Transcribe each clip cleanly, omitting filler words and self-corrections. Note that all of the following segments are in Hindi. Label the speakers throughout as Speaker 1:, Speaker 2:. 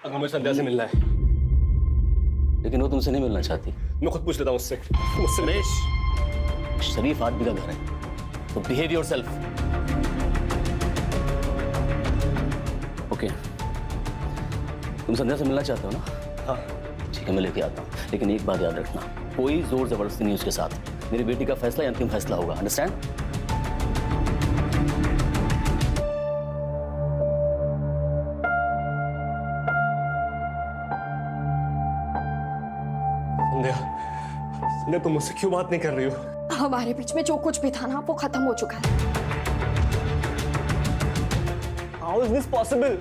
Speaker 1: अगर मुझे संध्या से मिलना है।
Speaker 2: लेकिन वो तुमसे नहीं मिलना चाहती।
Speaker 1: मैं खुद पूछ लेता हूँ उससे।
Speaker 2: रमेश, शरीफ आदमी का घर है, तो बिहेव योरसेल्फ। ओके, तुम संध्या से मिलना चाहते हो ना?
Speaker 1: हाँ।
Speaker 2: ठीक है, मैं लेके आता हूँ, लेकिन एक बात याद रखना, कोई जोर जबरदस्ती नहीं उसके साथ। मेरी बेटी का फैसला अंतिम फैसला होगा, अंडरस्टैंड?
Speaker 1: संध्या, तुम मुझसे क्यों बात नहीं कर रही हो?
Speaker 3: हमारे बीच में जो कुछ भी था ना, वो खत्म हो चुका है।
Speaker 1: How is this possible?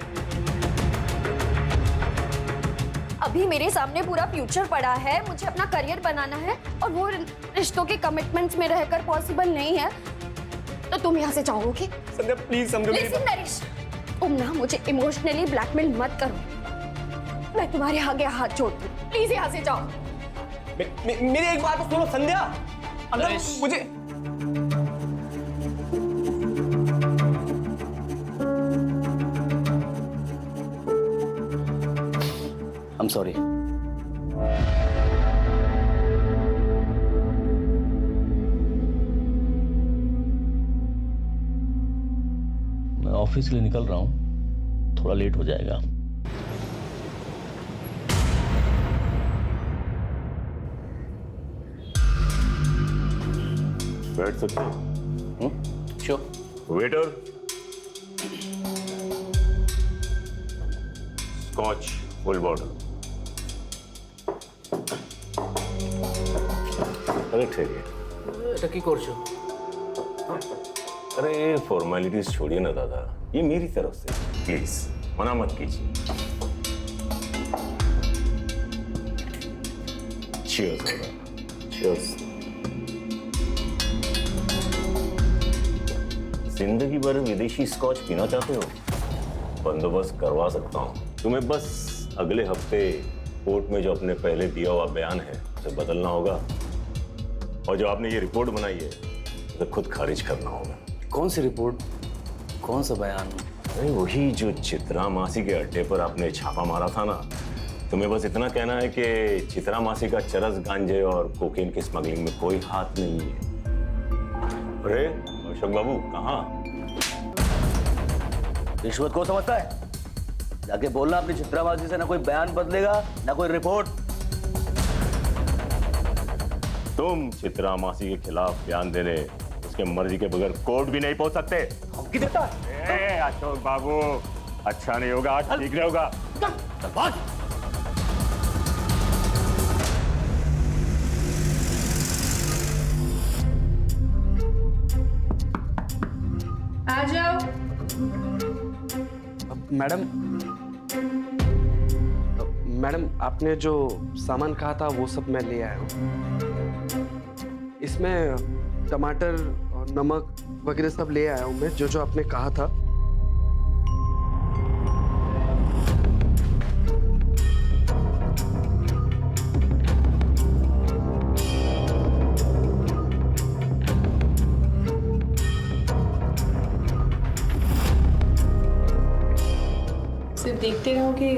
Speaker 3: अभी मेरे सामने पूरा फ्यूचर पड़ा है, मुझे अपना करियर बनाना है और वो रिश्तों के कमिटमेंट्स में रहकर पॉसिबल नहीं है, तो तुम यहाँ से जाओगे?
Speaker 1: संध्या प्लीज समझो मेरी बात।
Speaker 3: नरेश, तुम ना मुझे इमोशनली ब्लैकमेल मत करो। मैं तुम्हारे आगे हाथ जोड़ती हूँ, प्लीज यहाँ से जाओ।
Speaker 1: मेरी एक बात तो सुनो संध्या, अगर मुझे
Speaker 2: I'm sorry. मैं ऑफिस के लिए निकल रहा हूँ, थोड़ा लेट हो जाएगा।
Speaker 4: बैठ सकते हो?
Speaker 2: Sure.
Speaker 4: Waiter, scotch full bottle. अरे ठहरिए।
Speaker 2: এটা কি করছো?
Speaker 4: अरे फॉर्मेलिटीज छोड़िए ना दादा, ये मेरी तरफ से प्लीज मना मत कीजिए। Cheers दादा, cheers। जिंदगी भर विदेशी स्कॉच पीना चाहते हो? बंदोबस्त करवा सकता हूँ। तुम्हें बस अगले हफ्ते कोर्ट में जो अपने पहले दिया हुआ बयान है उसे बदलना होगा, और जो आपने ये रिपोर्ट बनाई है उसे खुद खारिज करना होगा।
Speaker 2: कौन सी रिपोर्ट, कौन सा बयान?
Speaker 4: अरे वही जो चित्रा मासी के अड्डे पर आपने छापा मारा था ना। तुम्हें बस इतना कहना है कि चित्रा मासी का चरस, गांजे और कोकेन की स्मगलिंग में कोई हाथ नहीं है। अरे अशोक बाबू कहाँ?
Speaker 2: रिश्वत को समझता है? जाके बोलना अपनी चित्राबाजी से, ना कोई बयान बदलेगा ना कोई रिपोर्ट।
Speaker 4: तुम चित्रा मासी के खिलाफ बयान देने उसके मर्जी के बगैर कोर्ट भी नहीं पहुंच सकते।
Speaker 2: धमकी देता?
Speaker 4: अशोक बाबू, अच्छा नहीं होगा, ठीक नहीं होगा।
Speaker 5: आ जाओ।
Speaker 6: मैडम, आपने जो सामान कहा था वो सब मैं ले आया हूँ। इसमें टमाटर और नमक वगैरह सब ले आया हूँ मैं, जो जो आपने कहा था।
Speaker 5: सिर्फ देखते रहोगे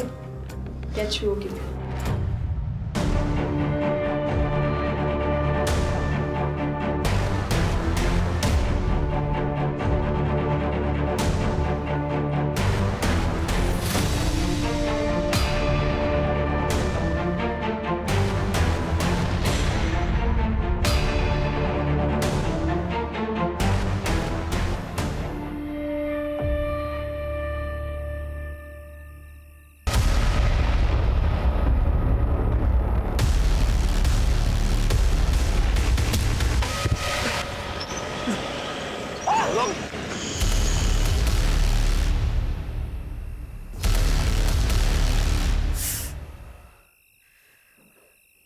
Speaker 5: क्या छुओगे?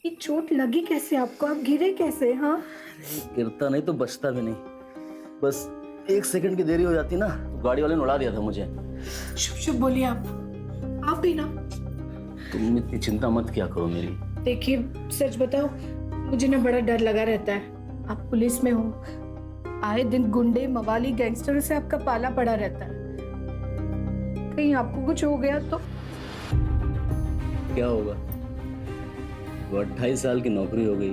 Speaker 7: ये चोट लगी कैसे आपको? आप गिरे कैसे? हाँ,
Speaker 2: गिरता नहीं तो बचता भी नहीं, बस एक सेकंड की देरी हो जाती ना तो गाड़ी वाले ने उड़ा दिया था मुझे।
Speaker 7: शुभ शुभ बोलिए आप भी ना।
Speaker 2: तुम इतनी चिंता मत किया करो मेरी।
Speaker 7: देखिए सच बताओ, मुझे ना बड़ा डर लगा रहता है। आप पुलिस में हो, आए दिन गुंडे मवाली गैंगस्टरों से आपका पाला पड़ा रहता है, कहीं आपको कुछ हो गया तो।
Speaker 2: क्या होगा? वो 28 साल की नौकरी हो गई,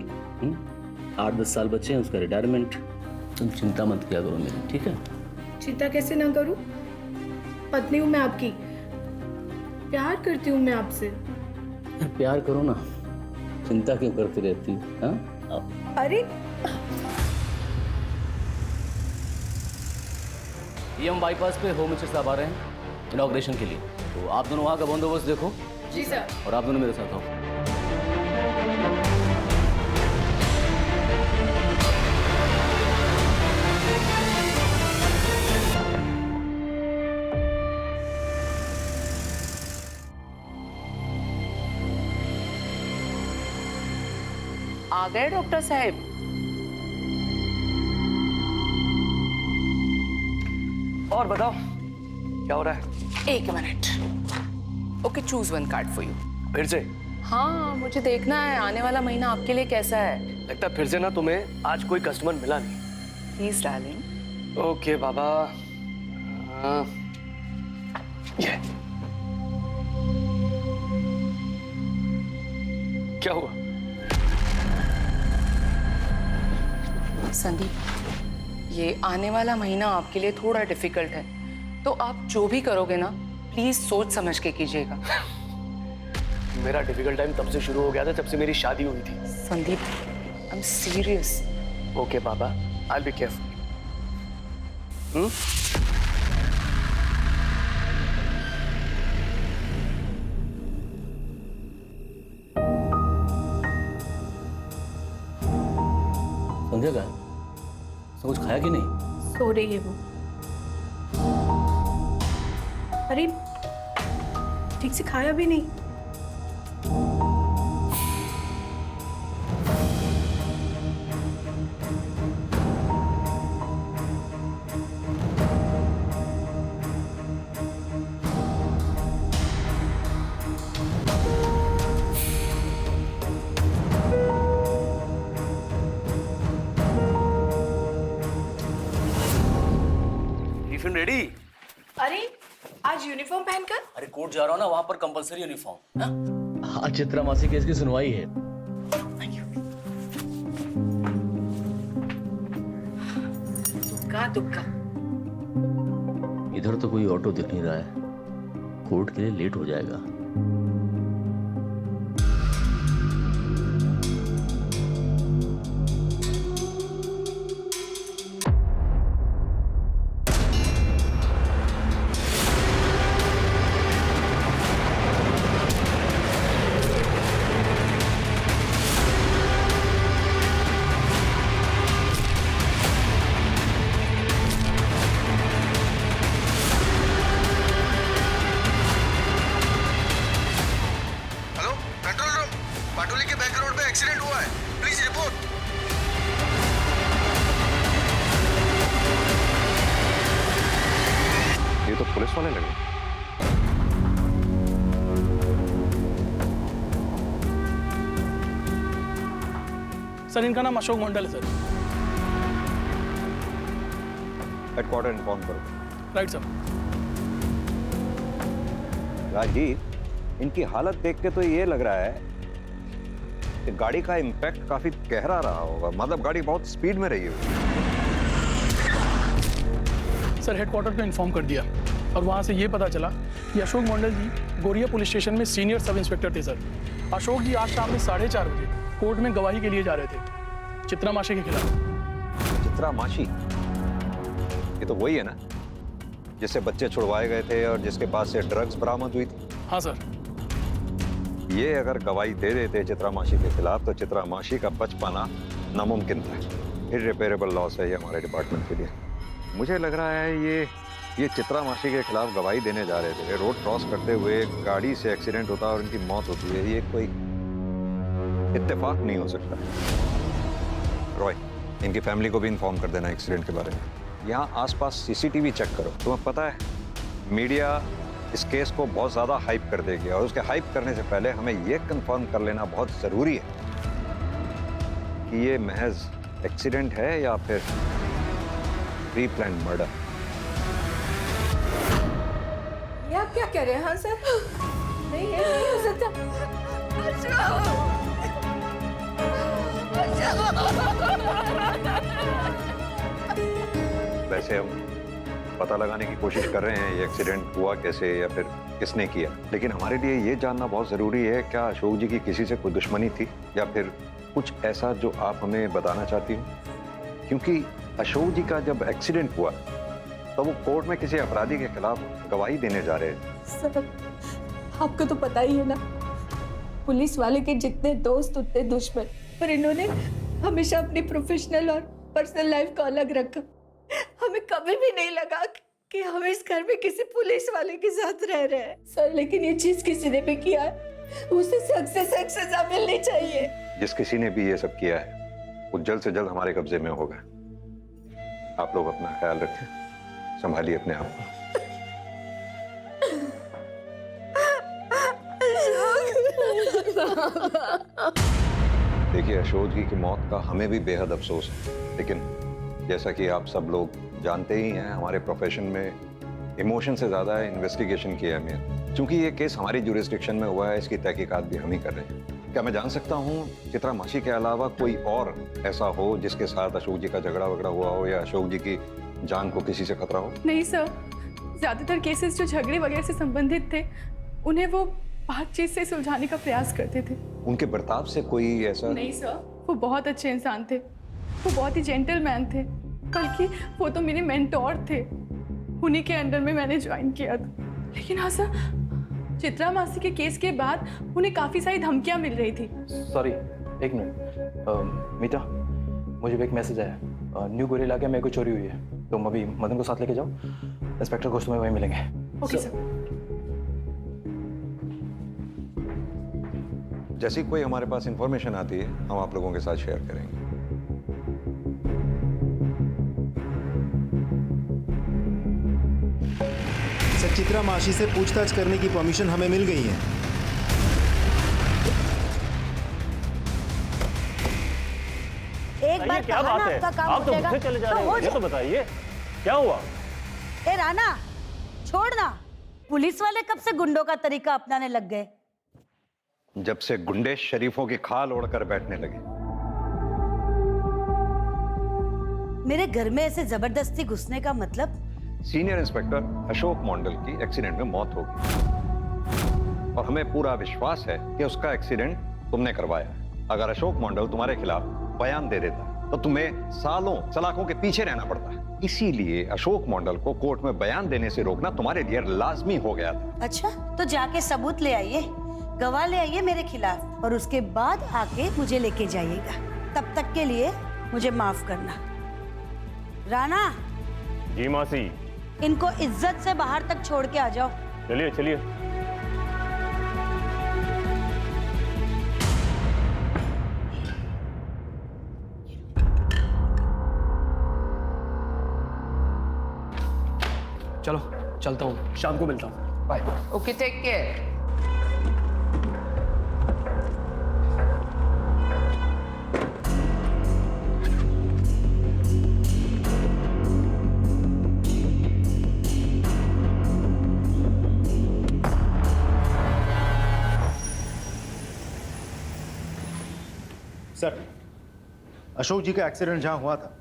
Speaker 2: 8-10 साल बच्चे हैं उसका रिटायरमेंट। तुम चिंता मत किया करो मेरी, ठीक है?
Speaker 7: चिंता कैसे ना करूं? पत्नी हूं मैं आपकी, प्यार करती हूं मैं आपसे।
Speaker 2: प्यार करो ना, चिंता क्यों करती रहती हो? हाँ,
Speaker 7: अरे
Speaker 2: ये हम बाईपास पे होम मिनिस्टर साहब आ रहे हैं इनॉग्रेशन के लिए, तो आप दोनों वहाँ का बंदोबस्त देखो।
Speaker 7: जी सर।
Speaker 2: और आप दोनों मेरे साथ आओ।
Speaker 8: आ गए डॉक्टर साहब?
Speaker 1: और बताओ क्या हो रहा है?
Speaker 8: एक minute. Okay, choose one card for you.
Speaker 1: फिर से?
Speaker 8: हाँ, मुझे देखना है आने वाला महीना आपके लिए कैसा है।
Speaker 1: लगता है फिर से ना तुम्हें आज कोई कस्टमर मिला नहीं।
Speaker 8: Please darling.
Speaker 1: ओके बाबा। ये क्या हुआ?
Speaker 8: संदीप, ये आने वाला महीना आपके लिए थोड़ा डिफिकल्ट है, तो आप जो भी करोगे ना प्लीज सोच समझ के कीजिएगा।
Speaker 1: मेरा डिफिकल्ट टाइम तब से शुरू हो गया था जब से मेरी शादी हुई थी।
Speaker 8: Sandeep, I am serious.
Speaker 1: Okay बाबा, I will be careful.
Speaker 2: Sandhya का सब कुछ खाया कि नहीं?
Speaker 7: सो रही है वो। अरे ठीक से खाया भी नहीं।
Speaker 1: Tiffin ready?
Speaker 7: अरे आज यूनिफॉर्म पहनकर?
Speaker 2: अरे कोर्ट जा रहा हूँ ना, वहां पर कंपलसरी यूनिफॉर्म। हाँ, चित्रा मासी केस की सुनवाई है।
Speaker 8: दुक्का दुक्का।
Speaker 2: इधर तो कोई ऑटो दिख नहीं रहा है, कोर्ट के लिए लेट हो जाएगा।
Speaker 6: एक्सीडेंट हुआ है, प्लीज रिपोर्ट।
Speaker 4: ये तो पुलिस वाले लगे।
Speaker 9: सर इनका नाम अशोक मंडल है सर।
Speaker 4: हेडक्वार्टर इन्फॉर्म करो।
Speaker 9: Right sir.
Speaker 4: राजीव, इनकी हालत देख के तो ये लग रहा है कि गाड़ी का इम्पैक्ट काफी गहरा रहा होगा, मतलब गाड़ी बहुत स्पीड में रही होगी।
Speaker 9: सर हेडक्वार्टर को इन्फॉर्म कर दिया और वहाँ से ये पता चला कि अशोक मंडल जी गोरिया पुलिस स्टेशन में सीनियर सब इंस्पेक्टर थे सर। अशोक जी आज शाम में 4:30 बजे कोर्ट में गवाही के लिए जा रहे थे चित्रा माशी के खिलाफ।
Speaker 4: चित्रा माशी? ये तो वही है ना जिससे बच्चे छुड़वाए गए थे और जिसके पास से ड्रग्स बरामद हुई थी?
Speaker 9: हाँ सर।
Speaker 4: ये अगर गवाही दे देते चित्रा माशी के खिलाफ तो चित्रा माशी का बच पाना नामुमकिन था। इररिपेरेबल लॉस है ये हमारे डिपार्टमेंट के लिए। मुझे लग रहा है ये चित्रा माशी के खिलाफ गवाही देने जा रहे थे, रोड क्रॉस करते हुए गाड़ी से एक्सीडेंट होता और इनकी मौत होती है। ये कोई इत्तेफाक नहीं हो सकता। रॉय, इनकी फैमिली को भी इन्फॉर्म कर देना एक्सीडेंट के बारे में। यहाँ आसपास सीसीटीवी चेक करो। तुम्हें पता है मीडिया इस केस को बहुत ज़्यादा हाइप कर देगी और उसके हाइप करने से पहले हमें ये कंफर्म कर लेना बहुत ज़रूरी है कि ये महज एक्सीडेंट है या फिर प्री प्लान मर्डर।
Speaker 7: ये आप क्या कह रहे हैं? हाँ सर, नहीं है, नहीं हो सकता।
Speaker 10: वैसे हम पता लगाने की कोशिश कर रहे हैं ये एक्सीडेंट हुआ कैसे या फिर किसने किया, लेकिन हमारे लिए ये जानना बहुत जरूरी है क्या अशोक जी की किसी से कोई दुश्मनी थी या फिर कुछ ऐसा जो आप हमें बताना चाहती हो, क्योंकि अशोक जी का जब एक्सीडेंट हुआ तो वो कोर्ट में किसी अपराधी के खिलाफ गवाही देने जा रहे थे।
Speaker 7: सर, आपको तो पता ही है ना, पुलिस वाले के जितने दोस्त उतने दुश्मन, पर इन्होंने हमेशा अपनी प्रोफेशनल और पर्सनल लाइफ को अलग रखा। हमें कभी भी नहीं लगा कि हम इस घर में किसी पुलिस वाले के साथ रह रहे हैं सर, लेकिन ये चीज किसी ने भी किया है, उसे सख्त से सख्त सजा मिलनी चाहिए।
Speaker 10: जिस किसी ने भी ये सब किया है वो जल्द से जल्द हमारे कब्जे में होगा। आप लोग अपना ख्याल रखें, संभालिए अपने आप को। देखिए, अशोक जी की मौत का हमें भी बेहद अफसोस है, लेकिन जैसा कि आप सब लोग जानते ही हैं, हमारे प्रोफेशन में इमोशन से ज्यादा इन्वेस्टिगेशन की अहमियत। क्योंकि ये केस हमारी जुरिस्डिक्शन में हुआ है, इसकी तहकीकात भी हम ही कर रहे हैं। क्या मैं जान सकता हूँ चित्रा मासी के अलावा कोई और ऐसा हो जिसके साथ अशोक जी का झगड़ा वगड़ा हुआ हो या अशोक जी की जान को किसी से खतरा हो?
Speaker 5: नहीं सर, ज्यादातर केसेस जो झगड़े वगैरह से संबंधित थे उन्हें वो बातचीत से सुलझाने का प्रयास करते थे।
Speaker 10: उनके बर्ताव से कोई ऐसा?
Speaker 5: नहीं सर, वो बहुत अच्छे इंसान थे, वो बहुत ही जेंटलमैन थे, बल्कि वो तो मेरे मेंटोर थे, उन्हीं के अंडर में मैंने ज्वाइन किया था। लेकिन हाँ सर, चित्रा मासी के केस के बाद उन्हें काफी सारी धमकियां मिल रही थी।
Speaker 1: सॉरी, एक मिनट। मीता, मुझे भी एक मैसेज आया, न्यू गोरी इलाके में कोई चोरी हुई है, तुम अभी मदन को साथ लेके जाओ, इंस्पेक्टर को तुम्हें वहीं मिलेंगे।
Speaker 5: Okay sir.
Speaker 10: जैसी कोई हमारे पास इंफॉर्मेशन आती है हम आप लोगों के साथ शेयर करेंगे।
Speaker 11: सर, चित्रा मासी से पूछताछ करने की परमिशन हमें मिल गई है।
Speaker 12: एक बार क्या बात है? आप तो मुझसे चले जा रहे हो, ये तो बताइए क्या हुआ? ए राणा, छोड़ ना, पुलिस वाले कब से गुंडों का तरीका अपनाने लग गए?
Speaker 10: जब से गुंडे शरीफों की खाल ओढ़कर बैठने लगे।
Speaker 12: मेरे घर में ऐसे जबरदस्ती घुसने का मतलब?
Speaker 10: सीनियर इंस्पेक्टर अशोक मंडल की एक्सीडेंट में मौत हो गई और हमें पूरा विश्वास है कि उसका एक्सीडेंट तुमने करवाया। अगर अशोक मंडल तुम्हारे खिलाफ बयान दे देता तो तुम्हें सालों सलाखों के पीछे रहना पड़ता। इसीलिए अशोक मंडल को कोर्ट में बयान देने से रोकना तुम्हारे लिए लाजमी हो गया था।
Speaker 12: अच्छा, तो जाके सबूत ले आइए, गवाह ले आइए मेरे खिलाफ, और उसके बाद आके मुझे लेके जाइएगा। तब तक के लिए मुझे माफ करना। राणा
Speaker 4: जी मासी,
Speaker 12: इनको इज्जत से बाहर तक छोड़ के आ जाओ।
Speaker 4: चलिए चलिए।
Speaker 1: चलो चलता हूँ, शाम को मिलता हूँ, bye.
Speaker 8: Okay, take care.
Speaker 11: Sir, Ashok ji का एक्सीडेंट जहां हुआ था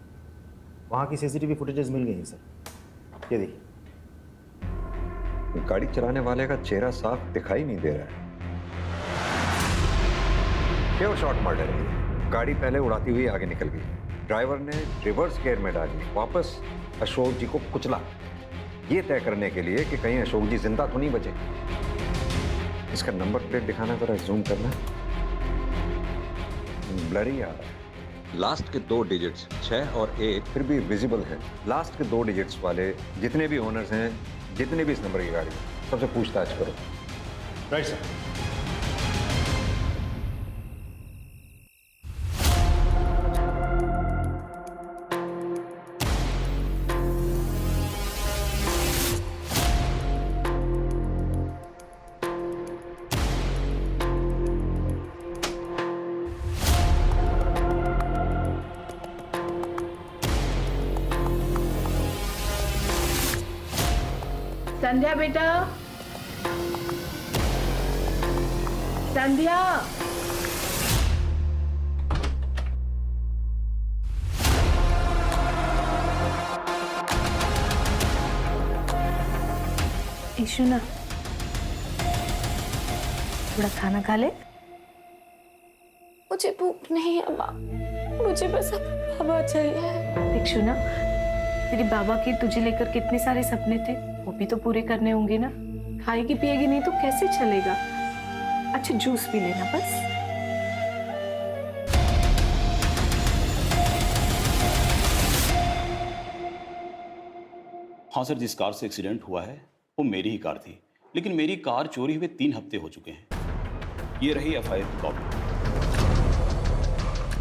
Speaker 11: वहां की सीसीटीवी फुटेजेस मिल गई हैं सर, ये देखिए।
Speaker 10: गाड़ी चलाने वाले का चेहरा साफ दिखाई नहीं दे रहा है। प्योर शॉट मर्डर है। गाड़ी पहले उड़ाती हुई आगे निकल गई, ड्राइवर ने रिवर्स गियर में डाली, वापस अशोक जी को कुचला, ये तय करने के लिए कि कहीं अशोक जी जिंदा तो नहीं बचे। इसका नंबर प्लेट दिखाना, जरा जूम करना, ब्लरी आ रहा है। लास्ट के 2 डिजिट्स 6 और 1 फिर भी विजिबल है। लास्ट के 2 डिजिट्स वाले जितने भी ओनर्स हैं, जितने भी इस नंबर की गाड़ी, सबसे पूछताछ करो।
Speaker 11: Right sir.
Speaker 7: संध्या बेटा,
Speaker 12: संध्या,
Speaker 7: इशू ना, थोड़ा खाना खा ले।
Speaker 3: मुझे भूख नहीं है माँ, मुझे बस अब हवा चाहिए।
Speaker 7: इशू ना, तेरे बाबा के तुझे लेकर कितने सारे सपने थे, वो भी तो पूरे करने होंगे ना। खाएगी पिएगी नहीं तो कैसे चलेगा। अच्छा जूस पी लेना बस।
Speaker 2: हाँ सर, जिस कार से एक्सीडेंट हुआ है वो मेरी ही कार थी, लेकिन मेरी कार चोरी हुए 3 हफ्ते हो चुके हैं। ये रही FIR की कॉपी।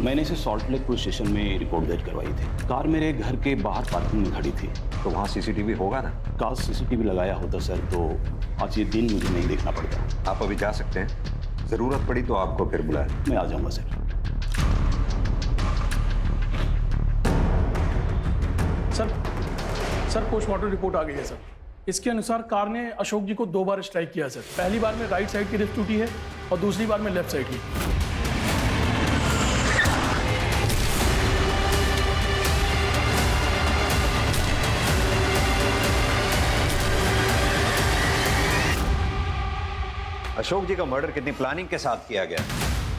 Speaker 2: मैंने इसे सॉल्ट लेक पुलिस स्टेशन में रिपोर्ट दर्ज करवाई थी। कार मेरे घर के बाहर पार्किंग में खड़ी थी।
Speaker 10: तो वहाँ CCTV होगा ना?
Speaker 2: काश CCTV लगाया होता सर, तो आज ये दिन मुझे नहीं देखना पड़ता।
Speaker 10: आप अभी जा सकते हैं, जरूरत पड़ी तो आपको फिर बुलाया।
Speaker 2: मैं आ जाऊंगा सर।
Speaker 9: सर पोस्टमार्टम रिपोर्ट आ गई है सर। इसके अनुसार कार ने अशोक जी को 2 बार स्ट्राइक किया सर। पहली बार में राइट साइड की रिस्ट टूटी है और दूसरी बार में लेफ्ट साइड की।
Speaker 10: अशोक जी का मर्डर कितनी प्लानिंग के साथ किया गया।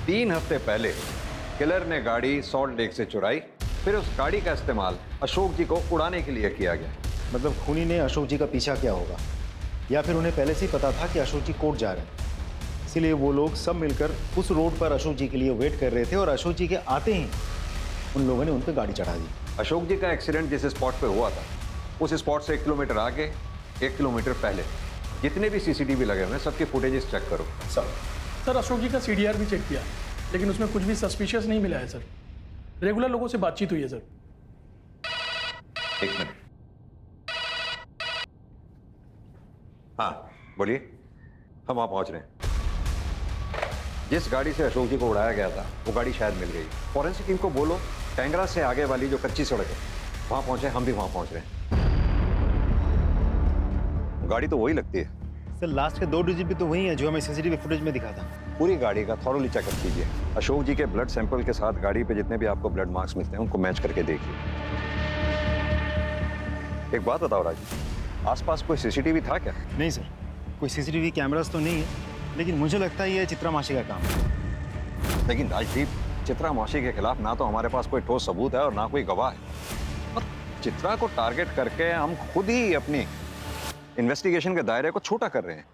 Speaker 10: 3 हफ्ते पहले किलर ने गाड़ी सॉल्ट लेक से चुराई, फिर उस गाड़ी का इस्तेमाल अशोक जी को उड़ाने के लिए किया गया।
Speaker 11: मतलब खूनी ने अशोक जी का पीछा किया होगा, या फिर उन्हें पहले से ही पता था कि अशोक जी कोर्ट जा रहे हैं, इसीलिए वो लोग सब मिलकर उस रोड पर अशोक जी के लिए वेट कर रहे थे और अशोक जी के आते ही उन लोगों ने उन पर गाड़ी चढ़ा दी।
Speaker 10: अशोक जी का एक्सीडेंट जिस स्पॉट पे हुआ था, उस स्पॉट से 1 किलोमीटर आगे, 1 किलोमीटर पहले जितने भी CCTV लगे हुए हैं सबके फुटेजेस चेक करो।
Speaker 9: सर अशोक जी का CDR भी चेक किया, लेकिन उसमें कुछ भी सस्पिशियस नहीं मिला है सर। रेगुलर लोगों से बातचीत हुई है सर।
Speaker 10: 1 मिनट। हाँ बोलिए, हम वहाँ पहुँच रहे हैं। जिस गाड़ी से अशोक जी को उड़ाया गया था वो गाड़ी शायद मिल गई। फॉरेंसिक टीम को बोलो टेंगरा से आगे वाली जो कच्ची सड़क है वहाँ पहुँचे, हम भी वहाँ पहुँच रहे हैं। गाड़ी तो वही लगती है
Speaker 11: सर। लास्ट के 2 डिजिट भी तो वही है जो हमें CCTV फुटेज में दिखा था।
Speaker 10: पूरी गाड़ी का थॉरोली चेकअप कीजिए। अशोक जी के ब्लड सैंपल के साथ गाड़ी पे जितने भी आपको ब्लड मार्क्स मिलते हैं उनको मैच करके देखिए। एक बात बताओ राज, आसपास कोई CCTV था क्या?
Speaker 11: नहीं सर, कोई CCTV कैमरास तो नहीं है, लेकिन मुझे लगता है ये चित्रा मासी का काम है।
Speaker 10: लेकिन राजदीप, चित्रा मासी के खिलाफ ना तो हमारे पास कोई ठोस सबूत है और ना कोई गवाह है। और चित्रा को टारगेट करके हम खुद ही अपनी इन्वेस्टिगेशन के दायरे को छोटा कर रहे हैं।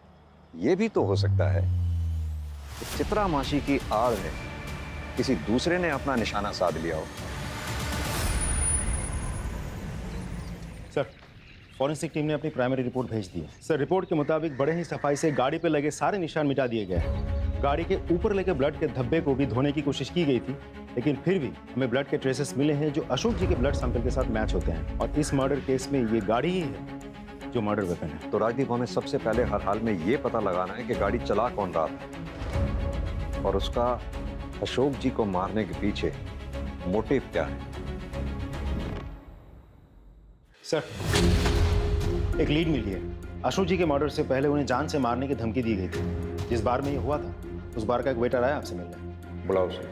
Speaker 10: ये भी तो हो सकता है कि चित्रा मासी की आड़ में किसी दूसरे ने अपना निशाना साध लिया हो।
Speaker 11: सर फॉरेंसिक टीम ने अपनी प्राइमरी रिपोर्ट भेज दी है। सर रिपोर्ट के मुताबिक बड़े ही सफाई से गाड़ी पे लगे सारे निशान मिटा दिए गए हैं। गाड़ी के ऊपर लगे ब्लड के धब्बे को भी धोने की कोशिश की गई थी, लेकिन फिर भी हमें ब्लड के ट्रेसेस मिले हैं जो अशोक जी के ब्लड सैंपल के साथ मैच होते हैं। और इस मर्डर केस में ये गाड़ी ही है जो मर्डर वेपन है।
Speaker 10: तो राजदीप, हमें सबसे पहले हर हाल में ये पता लगाना है कि गाड़ी चला कौन रहा था और उसका अशोक जी को मारने के पीछे मोटिव क्या है।
Speaker 11: सर एक लीड मिली है। अशोक जी के मर्डर से पहले उन्हें जान से मारने की धमकी दी गई थी। जिस बार में ये हुआ था उस बार का एक वेटर आया आपसे मिलने।
Speaker 10: बुलाओ उसे।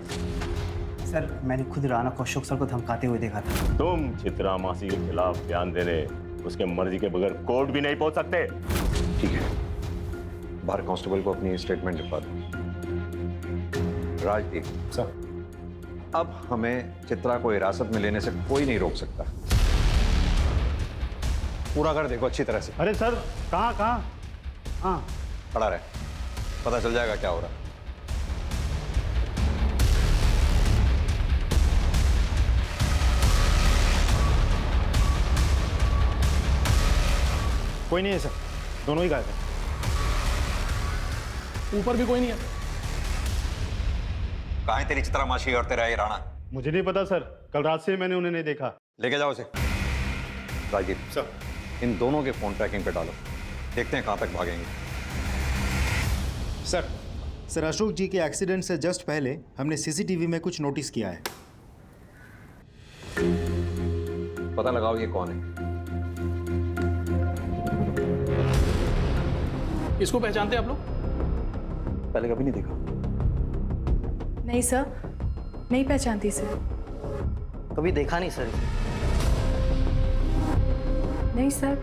Speaker 13: सर मैंने खुद राणा को अशोक सर को धमकाते हुए देखा था।
Speaker 4: तुम चित्रा मासी के खिलाफ बयान देने उसके मर्जी के बगैर कोर्ट भी नहीं पहुंच सकते।
Speaker 10: ठीक है, बाहर कांस्टेबल को अपनी स्टेटमेंट लिखवा दो। राजदीप
Speaker 11: सर,
Speaker 10: अब हमें चित्रा को हिरासत में लेने से कोई नहीं रोक सकता। पूरा कर देखो अच्छी तरह से।
Speaker 13: अरे सर कहाँ? हाँ
Speaker 10: खड़ा रहे, पता चल जाएगा क्या हो रहा है।
Speaker 11: कोई नहीं है सर, दोनों ही गायब हैं।
Speaker 9: ऊपर भी कोई नहीं है।
Speaker 10: कहाँ है तेरी चित्रा मासी और तेरा ये राणा?
Speaker 13: मुझे नहीं पता सर, कल रात से मैंने उन्हें नहीं देखा।
Speaker 10: लेके जाओ उसे। राजीव सर, इन दोनों के फोन ट्रैकिंग पे डालो, देखते हैं कहाँ तक भागेंगे।
Speaker 11: सर अशोक जी के एक्सीडेंट से जस्ट पहले हमने CCTV में कुछ नोटिस किया है।
Speaker 10: पता लगाओ ये कौन है।
Speaker 9: इसको पहचानते हैं आप लोग?
Speaker 1: पहले कभी नहीं देखा।
Speaker 5: नहीं सर, नहीं पहचानती सर।
Speaker 13: कभी देखा नहीं सर।
Speaker 5: नहीं सर,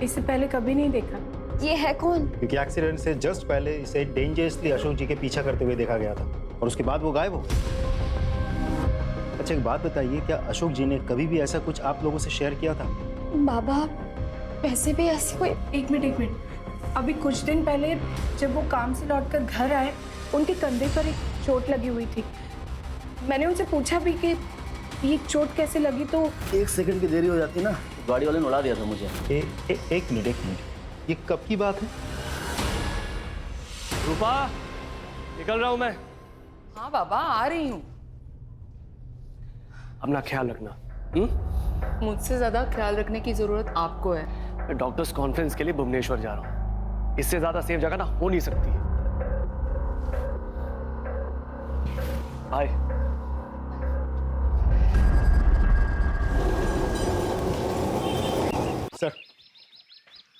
Speaker 5: इससे पहले कभी नहीं देखा।
Speaker 3: ये है कौन?
Speaker 11: क्योंकि एक्सीडेंट से जस्ट पहले इसे डेंजरसली अशोक जी के पीछा करते हुए देखा गया था और उसके बाद वो गायब हो। अच्छा एक बात बताइए, क्या अशोक जी ने कभी भी ऐसा कुछ आप लोगों से शेयर किया था?
Speaker 3: बाबा वैसे भी ऐसी कोई।
Speaker 5: एक मिनट, अभी कुछ दिन पहले जब वो काम से लौटकर घर आए, उनके कंधे पर एक चोट लगी हुई थी। मैंने उनसे पूछा भी कि ये चोट कैसे लगी, तो
Speaker 2: 1 सेकंड की देरी हो जाती ना, तो गाड़ी वाले ने उड़ा दिया था मुझे।
Speaker 11: एक मिनट, ये कब की बात है?
Speaker 13: रूपा, निकल रहा हूं मैं।
Speaker 8: हाँ बाबा, आ रही हूँ।
Speaker 13: अपना ख्याल रखना।
Speaker 8: मुझसे ज्यादा ख्याल रखने की जरूरत आपको है।
Speaker 13: मैं डॉक्टर्स कॉन्फ्रेंस के लिए भुवनेश्वर जा रहा हूँ। इससे ज्यादा सेफ जगह ना हो नहीं सकती। बाय।
Speaker 11: सर,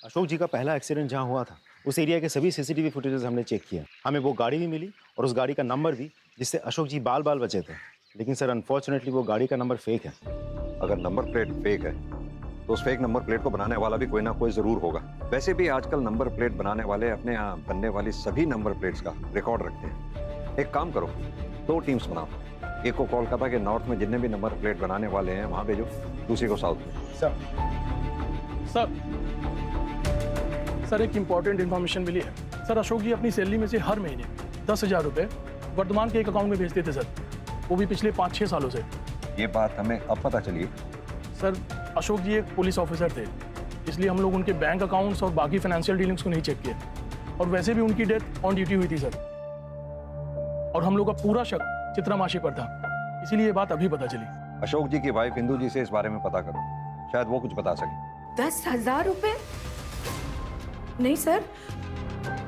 Speaker 11: अशोक जी का पहला एक्सीडेंट जहां हुआ था उस एरिया के सभी सीसीटीवी फुटेजेस हमने चेक किया। हमें वो गाड़ी भी मिली और उस गाड़ी का नंबर भी, जिससे अशोक जी बाल बाल बचे थे। लेकिन सर अनफॉर्चुनेटली वो गाड़ी का नंबर फेक है।
Speaker 10: अगर नंबर प्लेट फेक है तो उस फेक नंबर प्लेट को बनाने वाला भी कोई ना कोई जरूर होगा। वैसे भी आजकल नंबर प्लेट बनाने वाले अपने यहाँ बनने वाली सभी नंबर प्लेट्स का रिकॉर्ड रखते हैं। एक काम करो, 2 टीम्स बनाओ। एक को कोलकाता के नॉर्थ में जितने भी नंबर प्लेट बनाने वाले हैं वहाँ भेजो, दूसरी को साउथ में।
Speaker 9: सर एक इम्पॉर्टेंट इन्फॉर्मेशन मिली है। सर अशोक जी अपनी सैलरी में से हर महीने 10,000 रुपये वर्धमान के एक अकाउंट में भेजते थे सर, वो भी पिछले 5-6 सालों से।
Speaker 10: ये बात हमें अब पता चली।
Speaker 9: सर अशोक जी एक पुलिस ऑफिसर थे, इसलिए हम लोग उनके बैंक अकाउंट्स और बाकी फाइनेंशियल डीलिंग्स को नहीं चेक किए। और वैसे भी उनकी डेथ ऑन ड्यूटी हुई थी सर, और हम लोग का पूरा शक चित्रा मासी पर था, इसीलिए ये बात अभी पता चली।
Speaker 10: अशोक जी की वाइफ इंदू जी से इस बारे में पता करो, शायद वो कुछ बता सके।
Speaker 5: 10,000 रुपये? नहीं सर,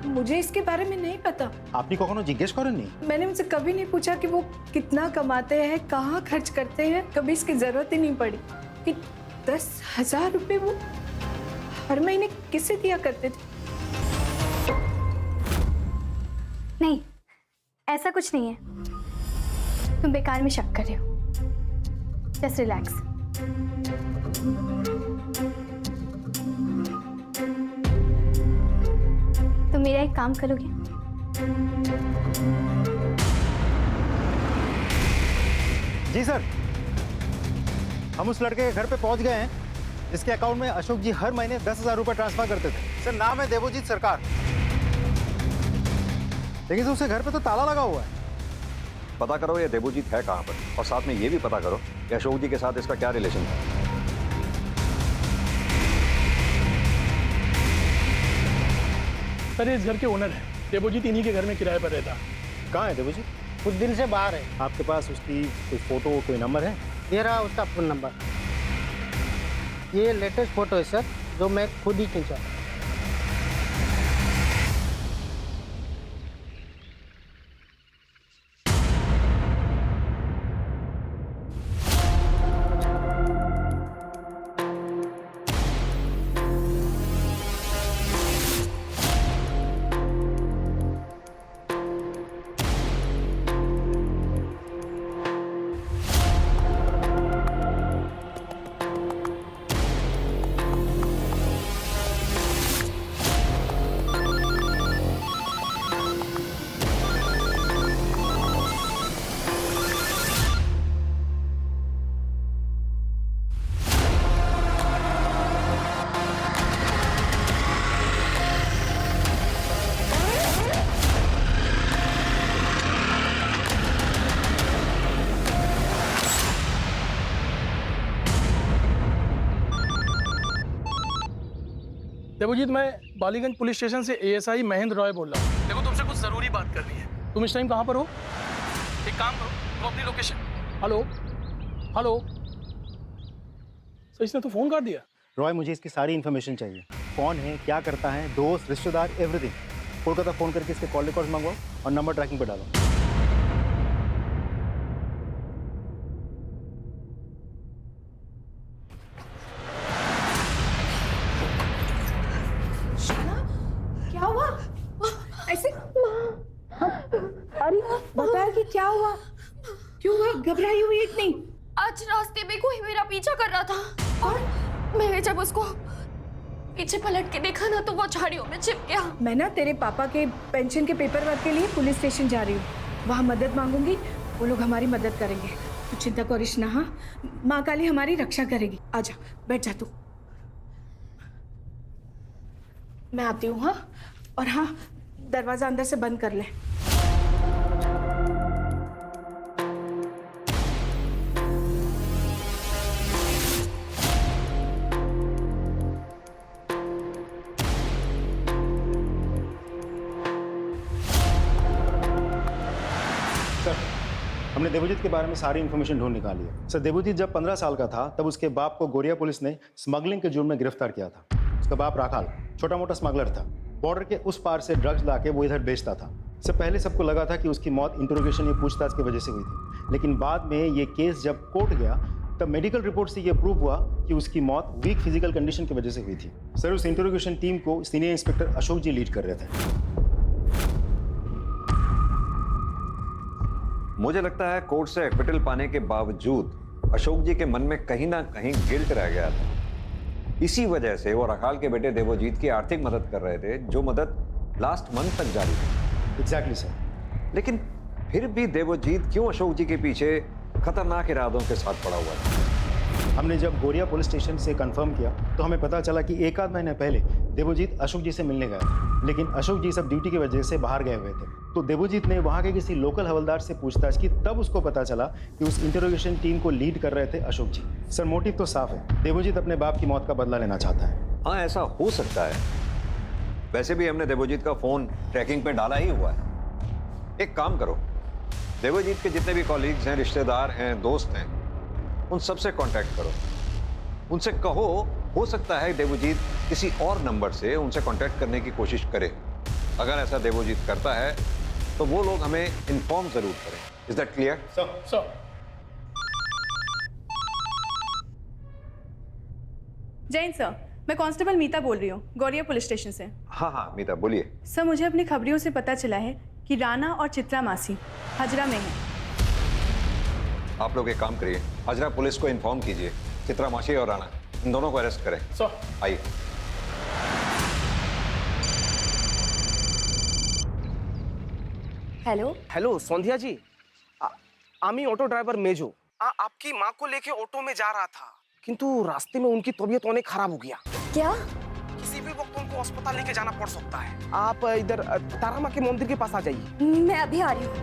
Speaker 5: मुझे इसके बारे में नहीं पता।
Speaker 11: आपने कखनो जिज्ञेस करो नहीं?
Speaker 5: मैंने उनसे कभी नहीं पूछा कि वो कितना कमाते हैं, कहाँ खर्च करते हैं। कभी इसकी जरूरत ही नहीं पड़ी कि 10,000 रुपये वो हर महीने किसे दिया करते थे।
Speaker 3: नहीं, ऐसा कुछ नहीं है। तुम बेकार में शक कर रहे हो। Just relax. तुम मेरा एक काम करोगे?
Speaker 11: जी सर, हम उस लड़के के घर पे पहुंच गए हैं जिसके अकाउंट में अशोक जी हर महीने 10,000 रुपये ट्रांसफर करते थे। सर नाम है देवोजीत सरकार, लेकिन उसके घर पे तो ताला लगा हुआ है।
Speaker 10: पता करो ये देवोजीत है कहाँ पर, और साथ में ये भी पता करो कि अशोक जी के साथ इसका क्या रिलेशन था।
Speaker 9: सर ये इस घर के ओनर हैं, देवोजीत इन्हीं के घर में किराए पर रहता।
Speaker 11: कहाँ है देवोजीत?
Speaker 13: कुछ दिन से बाहर है।
Speaker 11: आपके पास उसकी कोई फोटो, कोई नंबर है?
Speaker 13: ये रहा उसका फोन नंबर। ये लेटेस्ट फोटो है सर, जो मैं खुद ही खींचा।
Speaker 9: देवोजीत, मैं बालीगंज पुलिस स्टेशन से एएसआई महेंद्र रॉय बोल रहा हूँ। देखो तुमसे कुछ जरूरी बात करनी है। तुम इस टाइम कहाँ पर हो? एक काम करो, तुम अपनी लोकेशन। हेलो हेलो सर, इसने तो फोन काट दिया।
Speaker 11: रॉय, मुझे इसकी सारी इन्फॉर्मेशन चाहिए। कौन है, क्या करता है, दोस्त, रिश्तेदार, एवरीथिंग। कोलकाता फ़ोन करके इसके कॉल रिकॉर्ड मंगवाओ और नंबर ट्रैकिंग पर डालो।
Speaker 5: क्या हुआ? ऐसे
Speaker 7: अरे बताया कि क्या हुआ, क्यों हुआ, घबराई हुई इतनी?
Speaker 3: आज रास्ते में कोई मेरा पीछा कर रहा था और मैंने जब उसको पीछे पलट के देखा ना तो वो झाड़ियों में छिप गया।
Speaker 7: मैं ना तेरे पापा के पेंशन के पेपर वर्क के लिए पुलिस स्टेशन जा रही हूँ, वहाँ मदद मांगूंगी, वो लोग हमारी मदद करेंगे। तू चिंता करिश ना, हाँ, माँ काली हमारी रक्षा करेगी। आजा बैठ जा तू, मैं आती हूँ। हाँ, और हाँ, दरवाजा अंदर से बंद कर ले।
Speaker 11: हमने देवजीत के बारे में सारी इन्फॉर्मेशन ढूंढ निकाली है। सर, देवजीत जब 15 साल का था तब उसके बाप को गोरिया पुलिस ने स्मगलिंग के जुर्म में गिरफ्तार किया था। उसका बाप राखाल छोटा मोटा स्मगलर था, बॉर्डर के उस पार से ड्रग्स लाके वो इधर बेचता था। इससे पहले सबको लगा था कि उसकी मौत इंटरोगेशन या पूछताछ की वजह से हुई थी, लेकिन बाद में ये केस जब कोर्ट गया तब मेडिकल रिपोर्ट से ये प्रूव हुआ कि उसकी मौत वीक फिजिकल कंडीशन की वजह से हुई थी। सर, उस इंटरोगेशन टीम को सीनियर इंस्पेक्टर अशोक जी लीड कर रहे थे।
Speaker 10: मुझे लगता है कोर्ट से एक्विटल पाने के बावजूद अशोक जी के मन में कहीं ना कहीं गिल्ट रह गया था। इसी वजह से वो राखाल के बेटे देवजीत की आर्थिक मदद कर रहे थे, जो मदद लास्ट मंथ तक जारी थी।
Speaker 11: Exactly sir.
Speaker 10: लेकिन फिर भी देवजीत क्यों अशोक जी के पीछे खतरनाक इरादों के साथ पड़ा हुआ था?
Speaker 11: हमने जब गोरिया पुलिस स्टेशन से कंफर्म किया तो हमें पता चला कि एक आध महीने पहले देवजीत अशोक जी से मिलने गया था, लेकिन अशोक जी सब ड्यूटी की वजह से बाहर गए हुए थे। तो देवजीत ने वहां के किसी लोकल हवलदार से पूछताछ की, तब उसको पता चला कि उस इंटरोगेशन टीम को लीड कर रहे थे अशोक जी। सर, मोटिव तो साफ है, देवजीत अपने बाप की मौत का बदला लेना चाहता है।
Speaker 10: हाँ, ऐसा हो सकता है। वैसे भी हमने देवजीत का फोन ट्रैकिंग पे डाला ही हुआ है। एक काम करो, देवजीत के जितने भी कॉलीग्स हैं, रिश्तेदार हैं, दोस्त हैं, उन सबसे कांटेक्ट करो। उनसे कहो, हो सकता है देवजीत किसी और नंबर से उनसे कांटेक्ट करने की कोशिश करे। अगर ऐसा देवजीत करता है तो वो लोग हमें इन्फॉर्म जरूर करें। Is that clear?
Speaker 9: Sir
Speaker 5: Jain sir, मैं कांस्टेबल मीता बोल रही हूँ, गौरिया पुलिस स्टेशन से।
Speaker 10: हाँ हाँ मीता, बोलिए।
Speaker 5: सर, मुझे अपनी खबरियों से पता चला है कि राना और चित्रा मासी हजरा में हैं।
Speaker 10: आप लोग एक काम करिए, हजरा पुलिस को इन्फॉर्म कीजिए, चित्रा मासी और राना इन दोनों को अरेस्ट करें।
Speaker 9: सर
Speaker 10: आइए।
Speaker 3: हेलो
Speaker 14: हेलो संध्या जी, आमी ऑटो ड्राइवर मेजो आपकी माँ को लेके ऑटो में जा रहा था, किंतु रास्ते में उनकी तबीयत अनेक खराब हो गया।
Speaker 3: क्या?
Speaker 14: किसी भी वक्त उनको अस्पताल लेके जाना पड़ सकता है। आप इधर तारा माँ के मंदिर के पास आ जाइए।
Speaker 3: मैं अभी आ रही हूँ।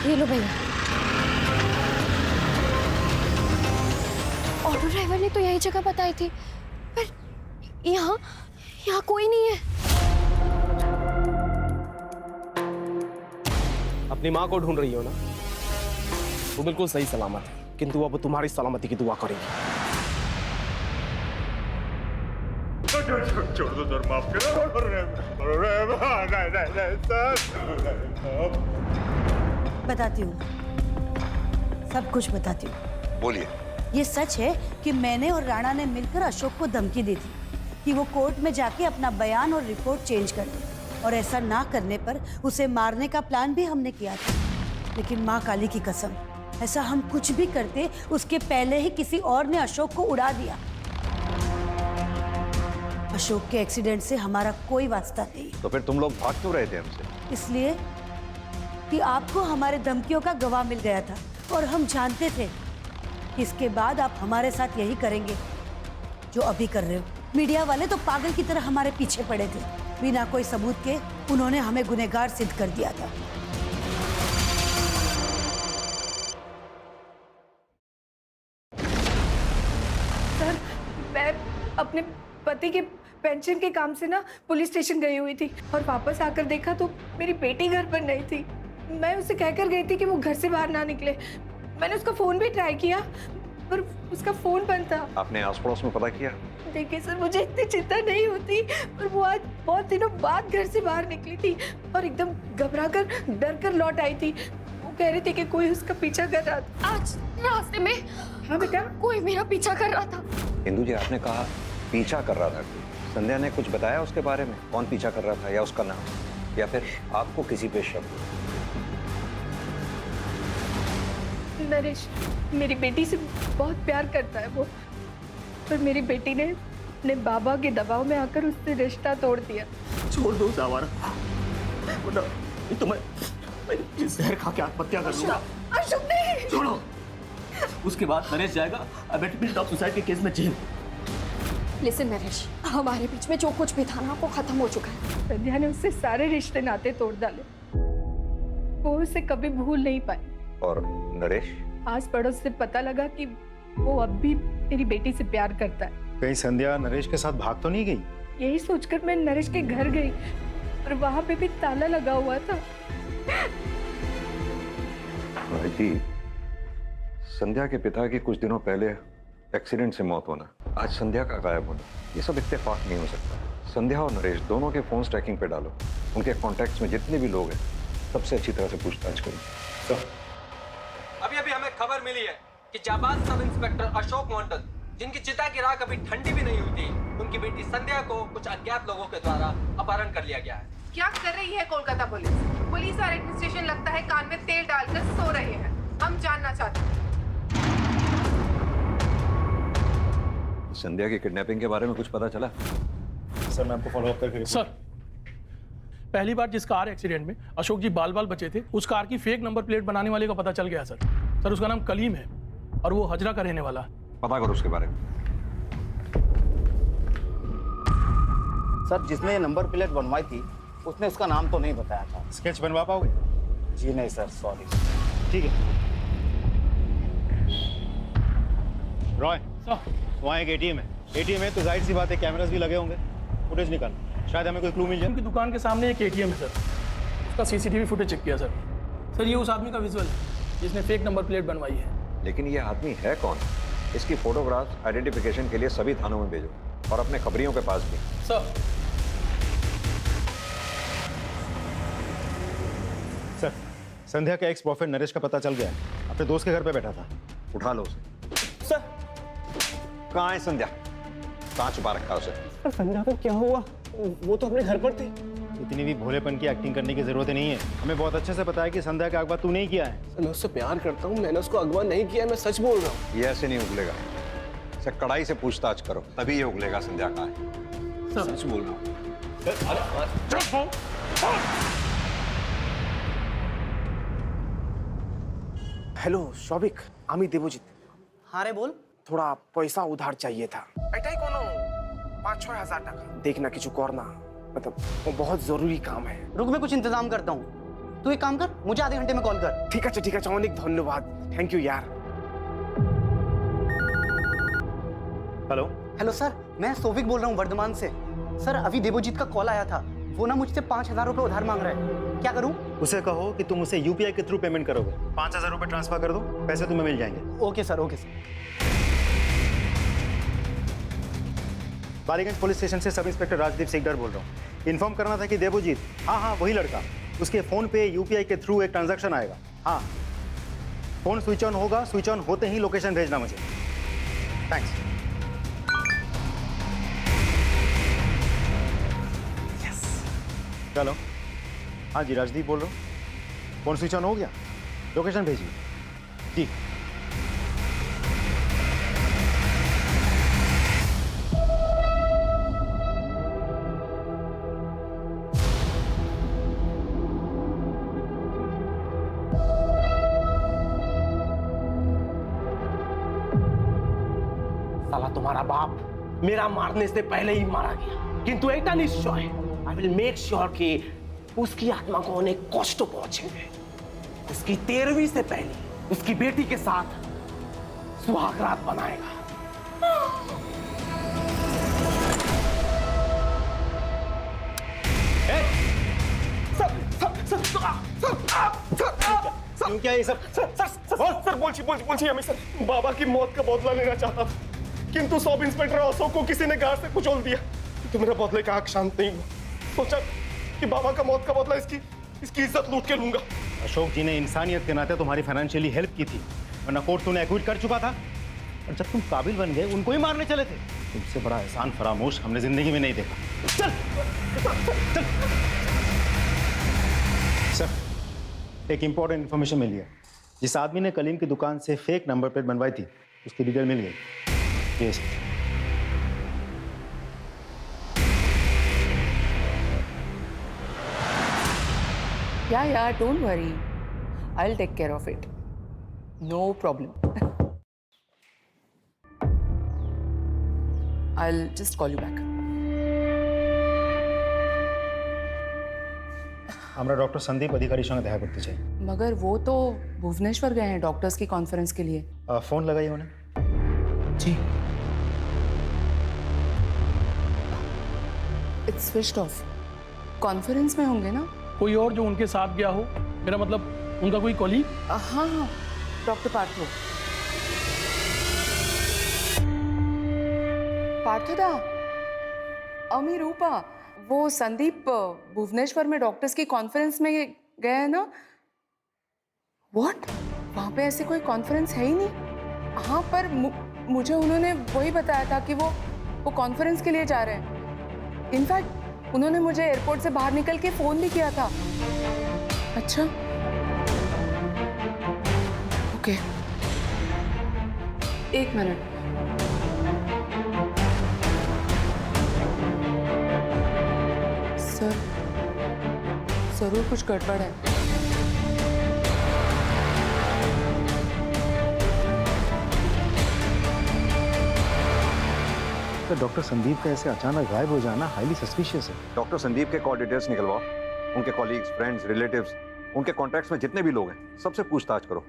Speaker 3: ये लो भैया। ऑटो ड्राइवर ने तो यही जगह बताई थी, पर यहाँ कोई नहीं है।
Speaker 14: अपनी माँ को ढूंढ रही हो ना? वो बिल्कुल सही सलामत है, किंतु अब तुम्हारी सलामती की दुआ करेगी।
Speaker 15: छोड़ दो सर, माफ करो।
Speaker 12: बताती हूँ, सब कुछ बताती हूँ।
Speaker 10: बोलिए।
Speaker 12: ये सच है कि मैंने और राणा ने मिलकर अशोक को धमकी दी थी कि वो कोर्ट में जाके अपना बयान और रिपोर्ट चेंज कर दे, और ऐसा ना करने पर उसे मारने का प्लान भी हमने किया था। लेकिन माँ काली की कसम, ऐसा हम कुछ भी करते उसके पहले ही किसी और ने अशोक को उड़ा दिया। अशोक के एक्सीडेंट से हमारा कोई वास्ता नहीं।
Speaker 10: तो फिर तुम लोग भाग क्यों रहे थे हमसे?
Speaker 12: इसलिए कि आपको हमारे धमकियों का गवाह मिल गया था, और हम जानते थे कि इसके बाद आप हमारे साथ यही करेंगे जो अभी कर रहे हो। मीडिया वाले तो पागल की तरह हमारे पीछे पड़े थे, बिना कोई सबूत के उन्होंने हमें गुनहगार सिद्ध कर दिया था।
Speaker 7: सर, मैं अपने पति के पेंशन के काम से ना पुलिस स्टेशन गई हुई थी, और वापस आकर देखा तो मेरी बेटी घर पर नहीं थी। मैं उसे कहकर गई थी कि वो घर से बाहर ना निकले। मैंने उसका फोन भी ट्राई किया, पर उसका फोन बंद था।
Speaker 10: आपने आस पड़ोस में पता किया?
Speaker 7: देखिए सर, मुझे इतनी चिंता नहीं होती, पर वो आज बहुत दिनों बाद घर से बाहर निकली थी और एकदम घबराकर डर कर लौट आई थी। वो कह रही थी कि कोई उसका पीछा कर रहा था।
Speaker 3: आज रास्ते में
Speaker 7: हाँ बेटा,
Speaker 3: कोई मेरा पीछा कर रहा था।
Speaker 10: इंदु जी, आपने कहा पीछा कर रहा था कोई। संध्या ने कुछ बताया उसके बारे में? कौन पीछा कर रहा था, या उसका नाम, या फिर आपको किसी पे शक?
Speaker 7: नरेश मेरी बेटी से बहुत प्यार करता है वो, पर मेरी बेटी ने अपने बाबा के दबाव में आकर उससे रिश्ता तोड़ दिया।
Speaker 14: छोड़ दो उसे आवारा, वरना तो मैं जहर खा के आत्महत्या कर लूंगा।
Speaker 7: अशोक नहीं,
Speaker 14: छोड़ो। उसके बाद नरेश जाएगा अबेटमेंट ऑफ सुसाइड के केस में जेल।
Speaker 3: लिसन नरेश, हमारे बीच में जो कुछ भी था ना वो खत्म हो चुका है।
Speaker 7: संध्या ने उससे सारे रिश्ते नाते तोड़ डाले, वो उसे कभी भूल नहीं पाई।
Speaker 10: और नरेश?
Speaker 7: आस पड़ोस से पता लगा कि वो अब भी मेरी बेटी से प्यार करता है।
Speaker 11: कहीं संध्या नरेश के साथ भाग तो नहीं गई?
Speaker 7: यही सोचकर मैं नरेश के घर गई और वहां पे भी ताला लगा हुआ था।
Speaker 10: भाई जी, संध्या के पिता की कुछ दिनों पहले एक्सीडेंट से मौत होना, आज संध्या का गायब होना, ये सब इत्तेफाक नहीं हो सकता। संध्या और नरेश दोनों के फोन ट्रैकिंग पे डालो, उनके कॉन्टैक्ट्स में जितने भी लोग हैं सबसे अच्छी तरह से पूछताछ करो।
Speaker 15: अभी अभी हमें खबर मिली है कि जाबाज सब इंस्पेक्टर अशोक मंडल, जिनकी चिता की राख अभी ठंडी भी नहीं हुई थी, उनकी बेटी संध्या को कुछ अज्ञात लोगों के द्वारा अपहरण कर लिया गया है।
Speaker 8: क्या कर रही है कोलकाता पुलिस? पुलिस और एडमिनिस्ट्रेशन लगता है कान में तेल डालकर सो रहे हैं। हम जानना चाहते हैं।
Speaker 10: संध्या की किडनैपिंग के बारे में कुछ पता चला?
Speaker 11: सर मैं आपको फॉलो अप करके
Speaker 9: सर, पहली बार जिस कार एक्सीडेंट में अशोक जी बाल बाल बचे थे, उस कार की फेक नंबर प्लेट बनाने वाले का पता चल गया सर। सर उसका नाम कलीम है और वो हजरा का रहने वाला है।
Speaker 10: पता करो उसके बारे में।
Speaker 13: सर जिसने ये नंबर प्लेट बनवाई थी उसने उसका नाम तो नहीं बताया था।
Speaker 11: स्केच बनवा पाओगे?
Speaker 13: जी नहीं सर, सॉरी।
Speaker 11: ठीक है। रॉय
Speaker 9: सर,
Speaker 11: वहाँ एक एटीएम है। एटीएम है तो जाहिर सी बात है कैमरास भी लगे होंगे, फुटेज निकाल, शायद हमें कोई क्लू मिल जाए।
Speaker 9: उनकी दुकान के सामने एक एटीएम है सर, उसका सीसीटीवी फुटेज चेक किया सर। सर ये उस आदमी का विजुअल है जिसने फेक नंबर प्लेट बनवाई है।
Speaker 10: लेकिन ये आदमी है कौन? इसकी फोटोग्राफ आइडेंटिफिकेशन के लिए सभी थानों में भेजो और अपने खबरियों के पास भी।
Speaker 9: सर
Speaker 11: सर संध्या का एक्स बॉयफ्रेंड नरेश का पता चल गया है, अपने दोस्त के घर पे बैठा था।
Speaker 10: उठा लो उसे।
Speaker 11: सर
Speaker 10: कहाँ है संध्या? कहाँ छुपा रखा है उसे?
Speaker 14: सर संध्या को क्या हुआ? वो तो अपने घर पर थी।
Speaker 11: इतनी भी भोलेपन की एक्टिंग करने की जरूरत नहीं है। हमें बहुत अच्छे से पता है कि संध्या का अगवा तू नहीं किया है।
Speaker 14: सर मैं उससे प्यार करता हूँ, मैंने उसको अगवा नहीं किया, मैं सच बोल रहा हूँ।
Speaker 10: ये ऐसे नहीं उगलेगा, इसे कड़ाई से पूछताछ करो तभी ये उगलेगा संध्या कहाँ है।
Speaker 14: सच बोल रहा हूँ। हेलो शौविक, आमी देवजित।
Speaker 13: हाँ रे बोल।
Speaker 14: थोड़ा पैसा उधार चाहिए था। एटाई कोनो 5-6 টাকা देखना কিছু करना, मतलब वो बहुत जरूरी काम है।
Speaker 13: रुक मैं कुछ इंतजाम करता हूँ, तू एक काम कर, मुझे आधे घंटे में कॉल कर।
Speaker 14: ठीक है अनेक धन्यवाद, थैंक यू यार।
Speaker 11: हेलो
Speaker 13: हेलो सर, मैं सोविक बोल रहा हूँ वर्धमान से। सर अभी देवजीत का कॉल आया था, वो ना मुझसे 5000 रुपये उधार मांग रहा है। क्या करूँ?
Speaker 11: उसे कहो कि तुम उसे यूपीआई के थ्रू पेमेंट करोगे। 5000 रुपये ट्रांसफर कर दो, पैसे तुम्हें मिल जाएंगे।
Speaker 13: Okay sir, okay sir.
Speaker 11: Ballygunge police station से सब इंस्पेक्टर राजदीप सिकदर बोल रहा हूँ। इन्फॉर्म करना था कि देवजीत, हाँ वही लड़का, उसके फोन पे यूपीआई के थ्रू एक ट्रांजैक्शन आएगा। हाँ फोन स्विच ऑन होगा, स्विच ऑन होते ही लोकेशन भेजना मुझे। थैंक्स। चलो। हाँ जी राजदीप बोल रहा हूँ। फोन स्विच ऑन हो गया, लोकेशन भेजिए। जी
Speaker 14: साला तुम्हारा बाप मेरा मारने से पहले ही मारा गया, किंतु एक निश्चय, आई विल मेक श्योर कि उसकी आत्मा को अनेक कष्ट पहुंचेंगे। उसकी 13वीं से पहले उसकी बेटी के साथ सुहाग रात बनाएगा।
Speaker 11: क्यों क्या ये सब?
Speaker 14: सर बोलची हमें सर बाबा की मौत का बदला लेना चाहता था, किंतु सब इंस्पेक्टर अशोक को किसी ने गाड़ से कुचल दिया, तो मेरा बदले का हक शांत नहीं हुआ। सोचा कि बाबा का मौत का बदला इसकी इज्जत लूट के लूंगा।
Speaker 11: अशोक जी ने इंसानियत के नाते तुम्हारी फाइनेंशियली हेल्प की थी, वरना कोर्ट तूने एक्विट कर चुका था। और जब तुम काबिल बन गए उनको ही मारने चले थे। तुमसे बड़ा एहसान फरामोश हमने जिंदगी में नहीं देखा। चल चल। सर, एक इंपॉर्टेंट इन्फॉर्मेशन मिली है। जिस आदमी ने कलीम की दुकान से फेक नंबर प्लेट बनवाई थी उसकी डिटेल मिल गई। ये sir.
Speaker 8: Yeah, don't worry. I'll take care of it. No problem. I'll just call you back.
Speaker 11: हमारा डॉक्टर संदीप अधिकारी संगे देखा करते चाहिए।
Speaker 8: मगर वो तो भुवनेश्वर गए हैं डॉक्टर्स की कॉन्फ्रेंस के लिए।
Speaker 11: फोन लगाइए उन्हें।
Speaker 8: जी। It's switched off. कॉन्फ्रेंस में होंगे ना?
Speaker 9: कोई और जो उनके साथ गया हो, मेरा मतलब उनका कोई कॉलीग?
Speaker 8: हाँ, डॉक्टर पार्थो। पार्थोदा, अमी रूपा, वो संदीप भुवनेश्वर में डॉक्टर्स की कॉन्फ्रेंस में गए हैं ना? व्हाट? वहाँ पे ऐसी कोई कॉन्फ्रेंस है ही नहीं। हाँ, पर मुझे उन्होंने वही बताया था कि वो कॉन्फ्रेंस के लिए जा रहे हैं। इनफैक्ट उन्होंने मुझे एयरपोर्ट से बाहर निकल के फोन भी किया था। अच्छा, ओके, एक मिनट। सर, जरूर कुछ गड़बड़ है।
Speaker 11: तो डॉक्टर संदीप का ऐसे अचानक गायब हो जाना हाईली सस्पिशियस है।
Speaker 10: डॉक्टर संदीप के कॉल डिटेल्स निकलवाओ, उनके कॉलीग्स, फ्रेंड्स, रिलेटिव्स, उनके कॉन्टैक्ट्स में जितने भी लोग हैं सबसे पूछताछ करो।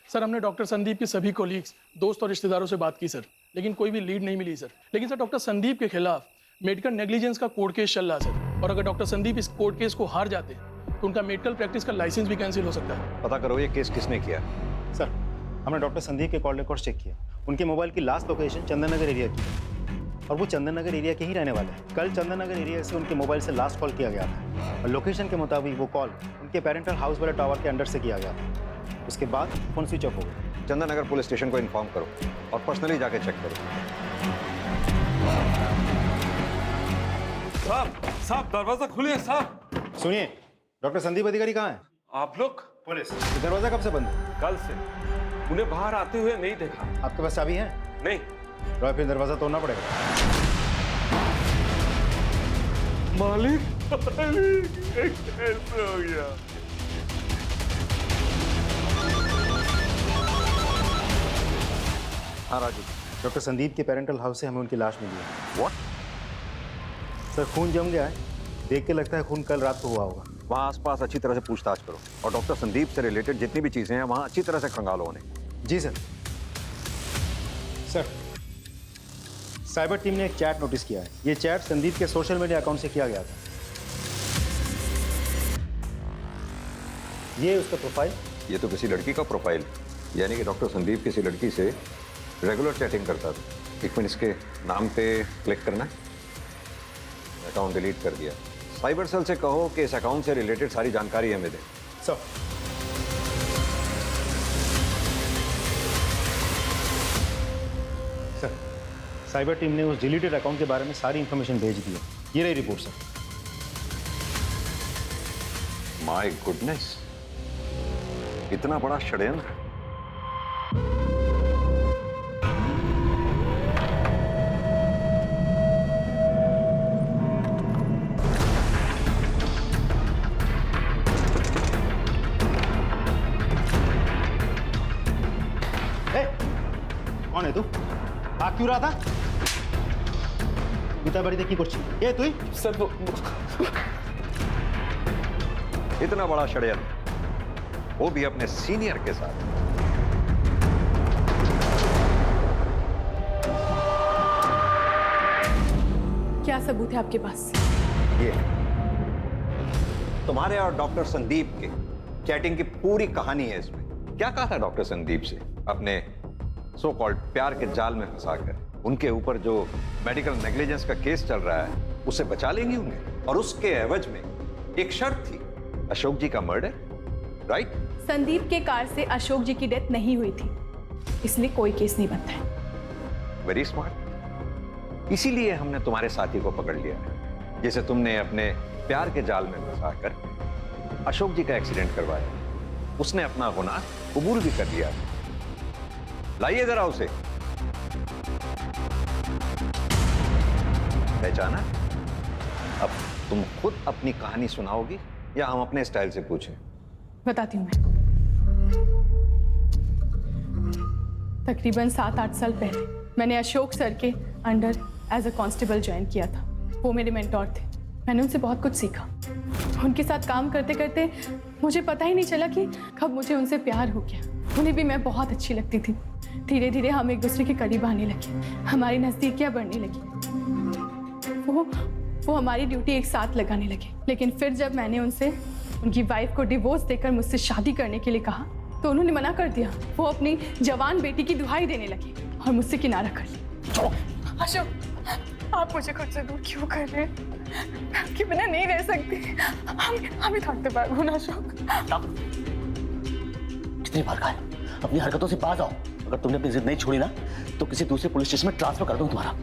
Speaker 9: सर, हमने डॉक्टर संदीप के सभी कोलीग्स, दोस्त और रिश्तेदारों से बात की सर, लेकिन कोई भी लीड नहीं मिली सर। लेकिन सर, डॉक्टर संदीप के खिलाफ मेडिकल नेग्लिजेंस का कोर्ट केस चल रहा है सर, और अगर डॉक्टर संदीप इस कोर्ट केस को हार जाते हैं तो उनका मेडिकल प्रैक्टिस का लाइसेंस भी कैंसिल हो सकता है।
Speaker 10: पता करो ये केस किसने किया।
Speaker 11: सर, हमने डॉक्टर संदीप के कॉल रिकॉर्ड चेक किया। उनके मोबाइल की last location Chandan Nagar area की है और वो चंदन नगर एरिया के ही रहने वाले हैं। कल चंदन नगर एरिया से उनके मोबाइल से लास्ट कॉल किया गया था और लोकेशन के मुताबिक वो कॉल उनके पेरेंटल हाउस वाले टावर के अंडर से किया गया था। उसके बाद फोन स्विच ऑफ हो गया।
Speaker 10: चंदन नगर पुलिस स्टेशन को इन्फॉर्म करो और पर्सनली जाके चेक करो।
Speaker 16: साहब दरवाजा खुले साहब।
Speaker 11: सुनिए, डॉक्टर संदीप अधिकारी कहाँ हैं?
Speaker 16: आप लोग?
Speaker 11: पुलिस। दरवाजा कब से बंद है?
Speaker 16: कल से। उन्हें बाहर आते हुए नहीं देखा।
Speaker 11: आपके पास चाबी है?
Speaker 16: नहीं।
Speaker 11: तो फिर दरवाजा तोड़ना पड़ेगा।
Speaker 16: मालिक, कैसे हो गया?
Speaker 11: हाँ राजू, डॉक्टर संदीप के पेरेंटल हाउस से हमें उनकी लाश मिली है।
Speaker 10: व्हाट?
Speaker 11: सर, खून जम गया है। देख के लगता है खून कल रात को हुआ होगा।
Speaker 10: वहाँ आसपास अच्छी तरह से पूछताछ करो और डॉक्टर संदीप से रिलेटेड जितनी भी चीजें हैं वहाँ अच्छी तरह से खंगालो उन्हें।
Speaker 11: जी सर। सर, साइबर टीम ने एक चैट नोटिस किया है। ये चैट संदीप के सोशल मीडिया अकाउंट से किया गया था। ये उसका प्रोफाइल।
Speaker 10: ये तो किसी लड़की का प्रोफाइल, यानी कि डॉक्टर संदीप किसी लड़की से रेगुलर चैटिंग करता था। एक मिनट, इसके नाम पे क्लिक करना है। अकाउंट डिलीट कर दिया। साइबर सेल से कहो कि इस अकाउंट से रिलेटेड सारी जानकारी हमें दें।
Speaker 11: सर, सर, साइबर टीम ने उस डिलीटेड अकाउंट के बारे में सारी इंफॉर्मेशन भेज दी है। ये रही रिपोर्ट सर।
Speaker 10: माय गुडनेस, इतना बड़ा षड्यंत्र।
Speaker 11: कौन है तू? भाग क्यों रहा था? गीता बड़ी देखी कुछ ये तू ही?
Speaker 16: सर,
Speaker 10: इतना बड़ा षड्यंत्र, वो भी अपने सीनियर के साथ।
Speaker 5: क्या सबूत है आपके पास?
Speaker 10: ये तुम्हारे और डॉक्टर संदीप के चैटिंग की पूरी कहानी है इसमें। क्या कहा था डॉक्टर संदीप से अपने सो कॉल्ड प्यार के जाल में फंसाकर? उनके ऊपर जो मेडिकल नेग्लिजेंस का केस चल रहा है उसे बचा लेंगी उन्हें, और उसके एवज में एक शर्त थी, अशोक जी का मर्डर, राइट?
Speaker 5: संदीप के कार से अशोक जी की डेथ नहीं हुई थी, इसलिए कोई केस नहीं बनता है।
Speaker 10: Very smart. इसीलिए हमने तुम्हारे साथी को पकड़ लिया है, जिसे तुमने अपने प्यार के जाल में फंसाकर अशोक जी का एक्सीडेंट करवाया। उसने अपना गुनाह कबूल भी कर लिया। लाइए जरा उसे। पहचाना? अब तुम खुद अपनी कहानी सुनाओगी या हम अपने स्टाइल से पूछें?
Speaker 5: बताती हूँ मैं। तकरीबन 7-8 साल पहले मैंने अशोक सर के under as a constable join किया था। वो मेरे मेंटोर थे। मैंने उनसे बहुत कुछ सीखा। उनके साथ काम करते करते मुझे पता ही नहीं चला कि कब मुझे उनसे प्यार हो गया। उन्हें भी मैं बहुत अच्छी लगती थी। धीरे धीरे हम एक दूसरे के करीब आने लगे, हमारी नज़दीकियाँ बढ़ने लगी। वो हमारी ड्यूटी एक साथ लगाने लगे। लेकिन फिर जब मैंने उनसे उनकी वाइफ को डिवोर्स देकर मुझसे शादी करने के लिए कहा तो उन्होंने मना कर दिया। वो अपनी जवान बेटी की दुहाई देने लगे और मुझसे किनारा कर लिया। अशोक, आप मुझे खुद से दूर क्यों कर रहे हैं? मैं आपके बिना नहीं रह सकती। हम ही थकते पार ना अशोक।
Speaker 2: कितनी बार कहा है, अपनी हरकतों से बाज आओ। अगर तुमने अपनी जिद नहीं छोड़ी ना तो किसी दूसरे पुलिस स्टेशन में ट्रांसफर कर दूं तुम्हारा।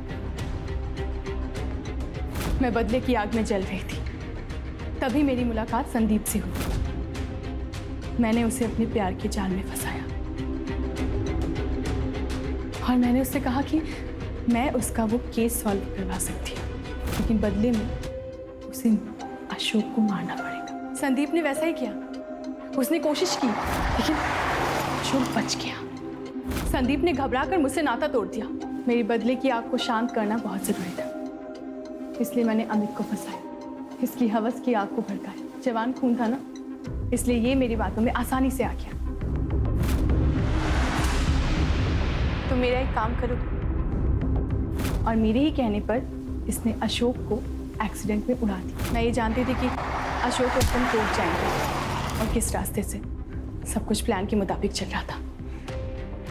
Speaker 5: मैं बदले की आग में जल रही थी, तभी मेरी मुलाकात संदीप से हुई। मैंने उसे अपने प्यार के जाल में फंसाया और मैंने उससे कहा कि मैं उसका वो केस सॉल्व करवा सकती हूँ, लेकिन बदले में उसे अशोक को मारना पड़ेगा। संदीप ने वैसा ही किया। उसने कोशिश की लेकिन अशोक बच गया। संदीप ने घबराकर मुझसे नाता तोड़ दिया। मेरी बदले की आग को शांत करना बहुत जरूरी था, इसलिए मैंने अमित को फंसाया, इसकी हवस की आग को भड़काया। जवान खून था ना, इसलिए ये मेरी बातों में आसानी से आ गया। तो मेरा एक काम करो, और मेरे ही कहने पर इसने अशोक को एक्सीडेंट में उड़ा दिया। मैं ये जानती थी कि अशोक उस दिन कोर्ट जाएंगे और किस रास्ते से। सब कुछ प्लान के मुताबिक चल रहा था,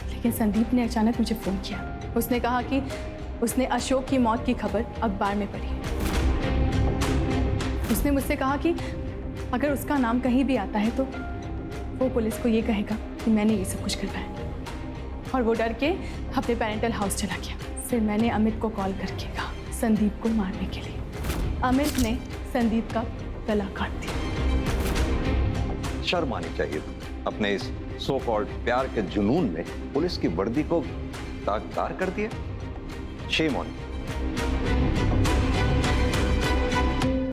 Speaker 5: लेकिन संदीप ने अचानक मुझे फ़ोन किया। उसने कहा कि उसने अशोक की मौत की खबर अखबार में पढ़ी। उसने मुझसे कहा कि अगर उसका नाम कहीं भी आता है तो वो पुलिस को ये कहेगा कि मैंने ये सब कुछ करवाया, और वो डर के अपने पेरेंटल हाउस चला गया। फिर मैंने अमित को कॉल करके कहा संदीप को मारने के लिए। अमित ने संदीप का गला काट दिया।
Speaker 10: शर्म आनी चाहिए अपने इस सो कॉल्ड प्यार के जुनून में पुलिस की वर्दी को दागदार कर दिया। Shame on.